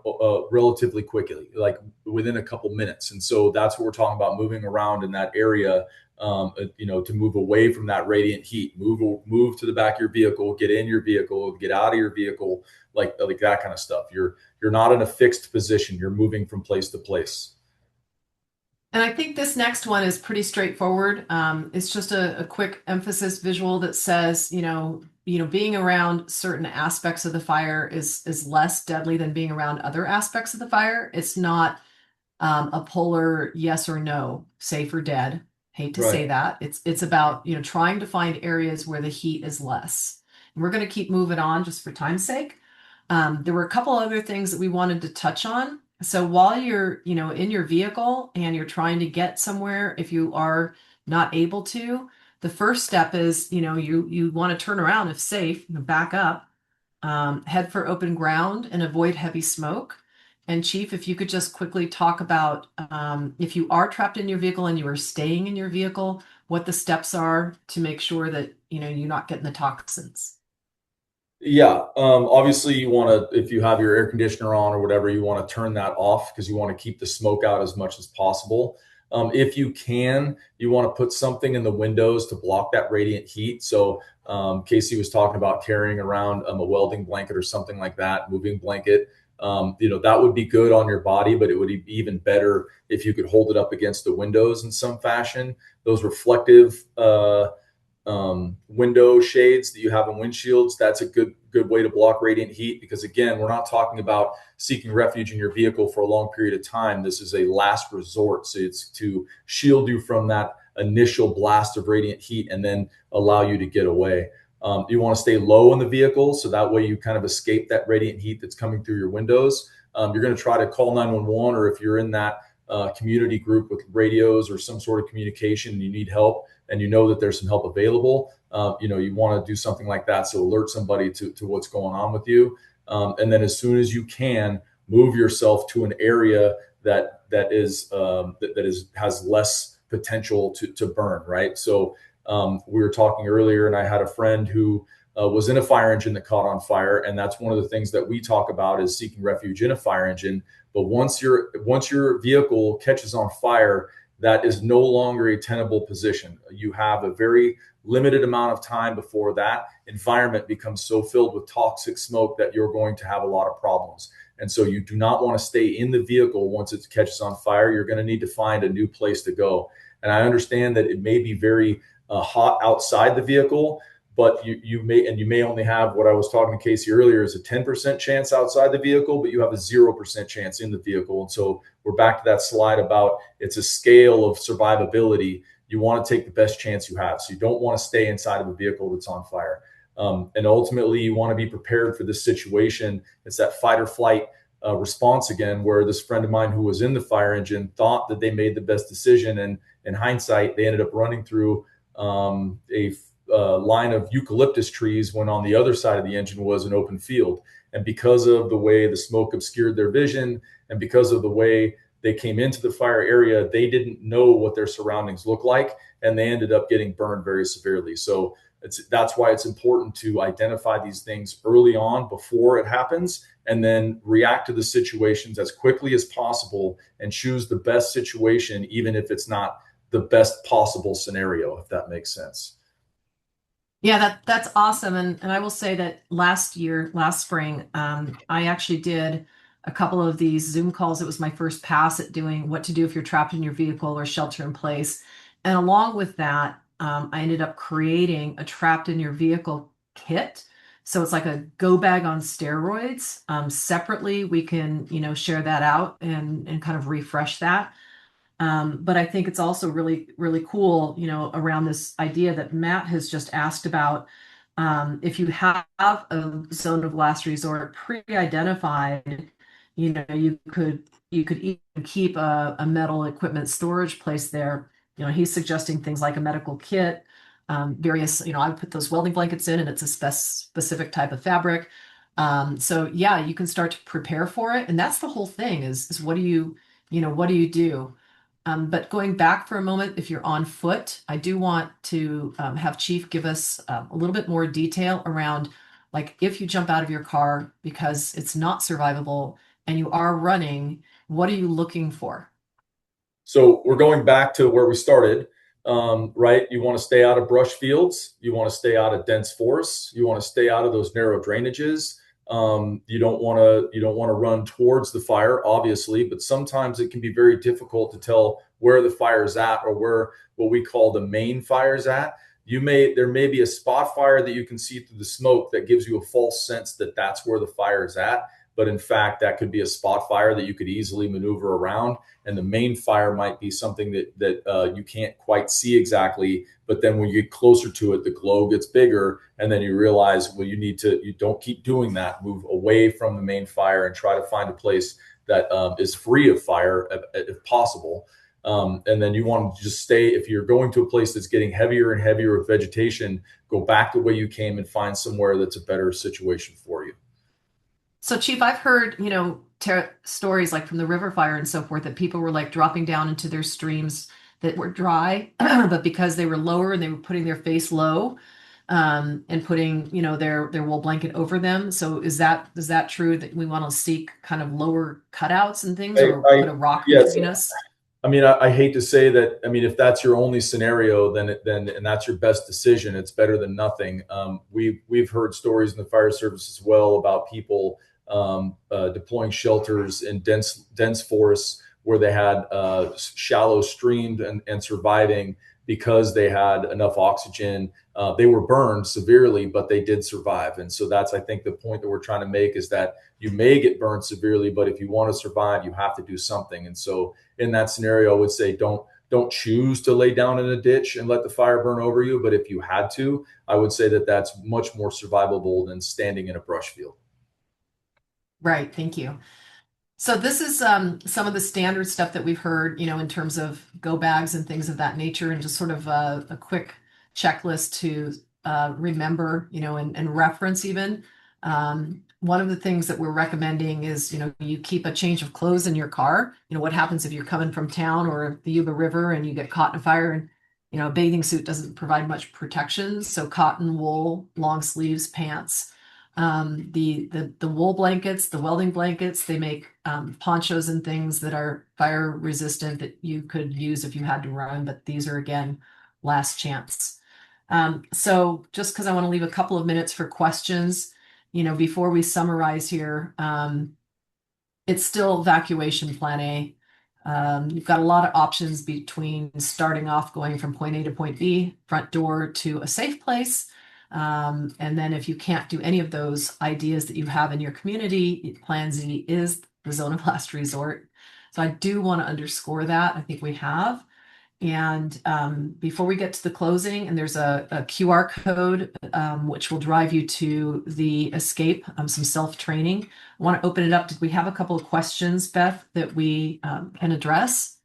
relatively quickly, like within a couple minutes. And so that's what we're talking about, moving around in that area, to move away from that radiant heat, move to the back of your vehicle, get in your vehicle, get out of your vehicle, like that kind of stuff. You're not in a fixed position. You're moving from place to place. And I think this next one is pretty straightforward. It's just a quick emphasis visual that says, being around certain aspects of the fire is less deadly than being around other aspects of the fire. It's not a polar yes or no, safe or dead. Hate to say that. It's about, trying to find areas where the heat is less. And we're going to keep moving on just for time's sake. There were a couple other things that we wanted to touch on. So while you're, in your vehicle and you're trying to get somewhere, if you are not able to, the first step is, you want to turn around if safe, back up, head for open ground and avoid heavy smoke. And Chief, if you could just quickly talk about if you are trapped in your vehicle and you are staying in your vehicle, what the steps are to make sure that, you're not getting the toxins. Yeah, obviously you want to, if you have your air conditioner on or whatever, you want to turn that off because you want to keep the smoke out as much as possible. If you can, you want to put something in the windows to block that radiant heat. So Casey was talking about carrying around a welding blanket or something like that, moving blanket. That would be good on your body, but it would be even better if you could hold it up against the windows in some fashion. Those reflective window shades that you have in windshields, that's a good way to block radiant heat, because again, we're not talking about seeking refuge in your vehicle for a long period of time. This is a last resort, so it's to shield you from that initial blast of radiant heat and then allow you to get away. You want to stay low in the vehicle, so that way you kind of escape that radiant heat that's coming through your windows. You're going to try to call 911, or if you're in that community group with radios or some sort of communication and you need help and you know that there's some help available, you want to do something like that. So alert somebody to what's going on with you. And then as soon as you can, move yourself to an area that has less potential to burn, right? So we were talking earlier, and I had a friend who was in a fire engine that caught on fire. And that's one of the things that we talk about is seeking refuge in a fire engine. But once your vehicle catches on fire, that is no longer a tenable position. You have a very limited amount of time before that environment becomes so filled with toxic smoke that you're going to have a lot of problems. And so you do not want to stay in the vehicle once it catches on fire. You're going to need to find a new place to go. And I understand that it may be very hot outside the vehicle, but you may only have, what I was talking to Casey earlier, is a 10% chance outside the vehicle, but you have a 0% chance in the vehicle. And so we're back to that slide about it's a scale of survivability. You want to take the best chance you have. So you don't want to stay inside of a vehicle that's on fire. And ultimately, you want to be prepared for this situation. It's that fight or flight response again, where this friend of mine who was in the fire engine thought that they made the best decision. And in hindsight, they ended up running through a line of eucalyptus trees when on the other side of the engine was an open field. And because of the way the smoke obscured their vision, and because of the way they came into the fire area, they didn't know what their surroundings looked like, and they ended up getting burned very severely. So that's why it's important to identify these things early on before it happens, and then react to the situations as quickly as possible and choose the best situation, even if it's not the best possible scenario, if that makes sense. Yeah, that's awesome. And I will say that last spring, I actually did a couple of these Zoom calls. It was my first pass at doing what to do if you're trapped in your vehicle or shelter in place. And along with that, I ended up creating a trapped in your vehicle kit. So it's like a go bag on steroids. Separately, we can, share that out and kind of refresh that. But I think it's also really, really cool, around this idea that Matt has just asked about. If you have a zone of last resort pre-identified, you could even keep a metal equipment storage place there. He's suggesting things like a medical kit, various, I put those welding blankets in, and it's a specific type of fabric. So yeah, you can start to prepare for it, and that's the whole thing. Is what do you do? But going back for a moment, if you're on foot, I do want to have Chief give us a little bit more detail around, like, if you jump out of your car because it's not survivable and you are running, what are you looking for? So we're going back to where we started, right? You want to stay out of brush fields. You want to stay out of dense forests. You want to stay out of those narrow drainages. You don't want to run towards the fire, obviously, but sometimes it can be very difficult to tell where the fire is at, or where what we call the main fire is at. There may be a spot fire that you can see through the smoke that gives you a false sense that that's where the fire is at. But in fact, that could be a spot fire that you could easily maneuver around. And the main fire might be something that you can't quite see exactly. But then when you get closer to it, the glow gets bigger. And then you realize, well, you don't keep doing that. Move away from the main fire and try to find a place that is free of fire if possible. And then you want to just stay, if you're going to a place that's getting heavier and heavier with vegetation, go back the way you came and find somewhere that's a better situation for you. So, Chief, I've heard, stories like from the river fire and so forth, that people were like dropping down into their streams that were dry, but because they were lower and they were putting their face low, and putting, their wool blanket over them. So is that true that we want to seek kind of lower cutouts and things, or put a rock Yes. between us? I mean, I hate to say that. I mean, if that's your only scenario, then and that's your best decision, it's better than nothing. We've heard stories in the fire service as well about people deploying shelters in dense forests where they had shallow streams and surviving because they had enough oxygen. They were burned severely, but they did survive. And so that's, I think, the point that we're trying to make, is that you may get burned severely, but if you want to survive, you have to do something. And so in that scenario, I would say don't choose to lay down in a ditch and let the fire burn over you. But if you had to, I would say that that's much more survivable than standing in a brush field. Right. Thank you. So this is some of the standard stuff that we've heard, in terms of go bags and things of that nature, and just sort of a quick checklist to remember, and reference even. One of the things that we're recommending is, you keep a change of clothes in your car. What happens if you're coming from town or the Yuba River and you get caught in a fire, and, a bathing suit doesn't provide much protection. So cotton, wool, long sleeves, pants. The wool blankets, the welding blankets, they make ponchos and things that are fire resistant that you could use if you had to run, but these are again last chance. So just because I want to leave a couple of minutes for questions, before we summarize here, it's still evacuation plan A. You've got a lot of options between starting off going from point A to point B, front door to a safe place. And then if you can't do any of those ideas that you have in your community, Plan Z is the zone of last resort. So I do want to underscore that. I think we have. And before we get to the closing, and there's a QR code which will drive you to the escape, some self-training. I want to open it up. Did we have a couple of questions, Beth, that we can address?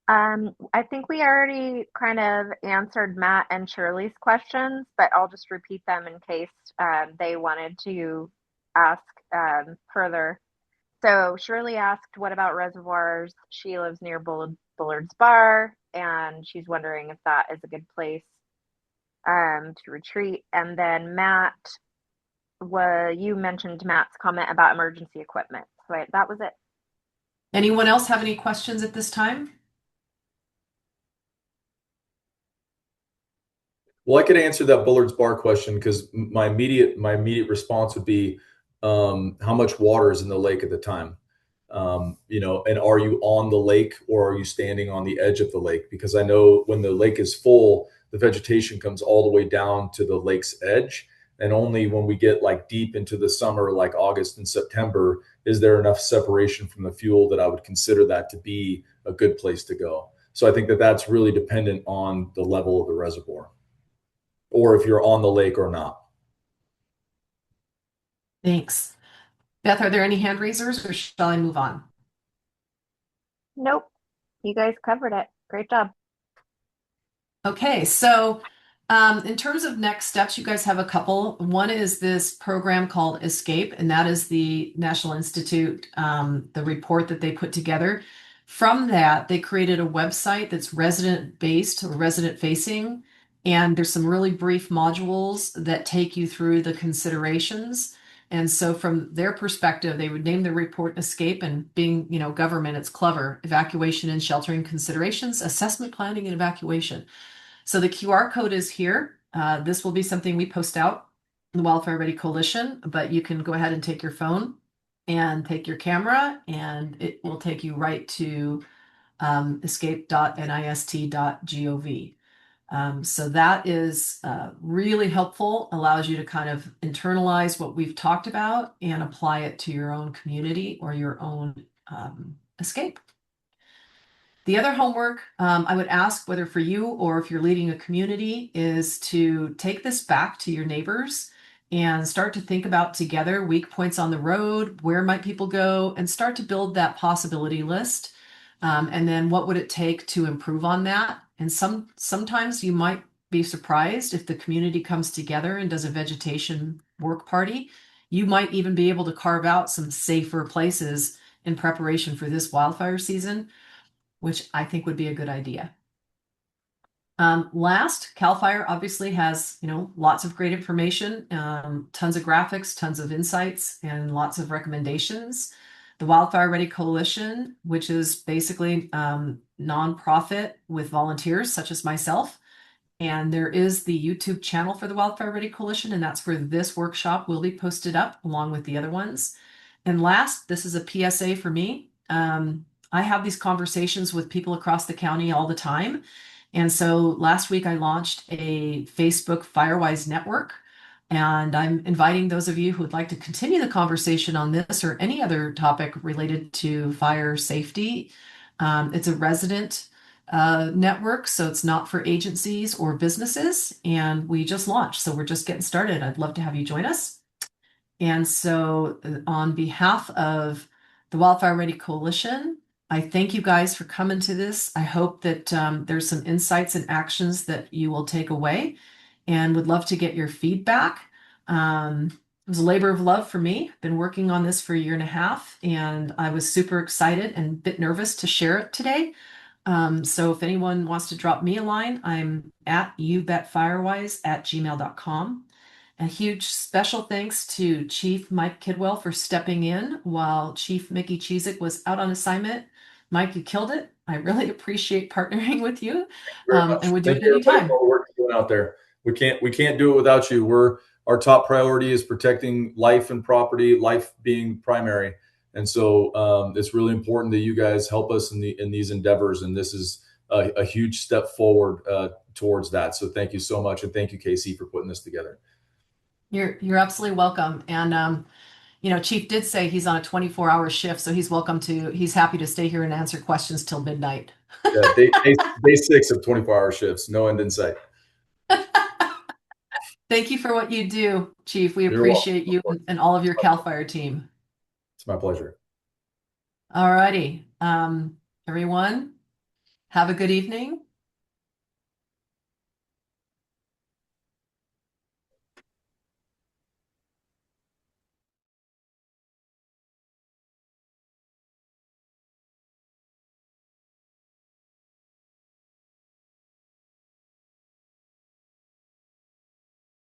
I think we already kind of answered Matt and Shirley's questions, but I'll just repeat them in case they wanted to ask further. So Shirley asked, what about reservoirs? She lives near Bullard's Bar, and she's wondering if that is a good place to retreat. And then Matt, you mentioned Matt's comment about emergency equipment. So that was it. Anyone else have any questions at this time? Well, I could answer that Bullard's Bar question because my immediate response would be, how much water is in the lake at the time? And are you on the lake or are you standing on the edge of the lake? Because I know when the lake is full, the vegetation comes all the way down to the lake's edge. And only when we get like deep into the summer, like August and September, is there enough separation from the fuel that I would consider that to be a good place to go. So I think that that's really dependent on the level of the reservoir, or if you're on the lake or not. Thanks. Beth, are there any hand raisers or shall I move on? Nope. You guys covered it. Great job. Okay, so in terms of next steps, you guys have a couple. One is this program called Escape, and that is the National Institute, the report that they put together. From that, they created a website that's resident-based or resident-facing, and there's some really brief modules that take you through the considerations. And so from their perspective, they would name the report Escape, and being, government, it's clever. Evacuation and sheltering considerations, assessment, planning, and evacuation. So the QR code is here. This will be something we post out in the Wildfire Ready Coalition, but you can go ahead and take your phone and take your camera, and it will take you right to escape.nist.gov. So that is really helpful, allows you to kind of internalize what we've talked about and apply it to your own community or your own escape. The other homework I would ask, whether for you or if you're leading a community, is to take this back to your neighbors and start to think about together weak points on the road, where might people go, and start to build that possibility list. And then what would it take to improve on that? And sometimes you might be surprised if the community comes together and does a vegetation work party. You might even be able to carve out some safer places in preparation for this wildfire season, which I think would be a good idea. Last, CAL FIRE obviously has, lots of great information, tons of graphics, tons of insights, and lots of recommendations. The Wildfire Ready Coalition, which is basically nonprofit with volunteers such as myself. And there is the YouTube channel for the Wildfire Ready Coalition, and that's where this workshop will be posted up along with the other ones. And last, this is a PSA for me. I have these conversations with people across the county all the time. And so last week I launched a Facebook Firewise network, and I'm inviting those of you who would like to continue the conversation on this or any other topic related to fire safety. It's a resident network, so it's not for agencies or businesses, and we just launched, so we're just getting started. I'd love to have you join us. And so on behalf of the Wildfire Ready Coalition, I thank you guys for coming to this. I hope that there's some insights and actions that you will take away, and would love to get your feedback. It was a labor of love for me. Been working on this for a year and a half, and I was super excited and a bit nervous to share it today. So if anyone wants to drop me a line, I'm at youbetfirewise@gmail.com. A huge special thanks to Chief Mike Kidwell for stepping in while Chief Mickey Cheezick was out on assignment. Mike, you killed it. I really appreciate partnering with you, Very much. and would do Thank it you, everybody, for anytime. all the work you're doing out there. We can't do it without you. Our top priority is protecting life and property, life being primary. And so it's really important that you guys help us in these endeavors. And this is a huge step forward towards that. So thank you so much, and thank you, Casey, for putting this together. You're absolutely welcome. And Chief did say he's on a 24-hour shift, so he's happy to stay here and answer questions till midnight. Yeah, day 6 of 24-hour shifts, no end in sight. Thank you for what you do, Chief. We You're welcome. appreciate you and all of your CAL FIRE team. It's my pleasure. All righty. Everyone, have a good evening.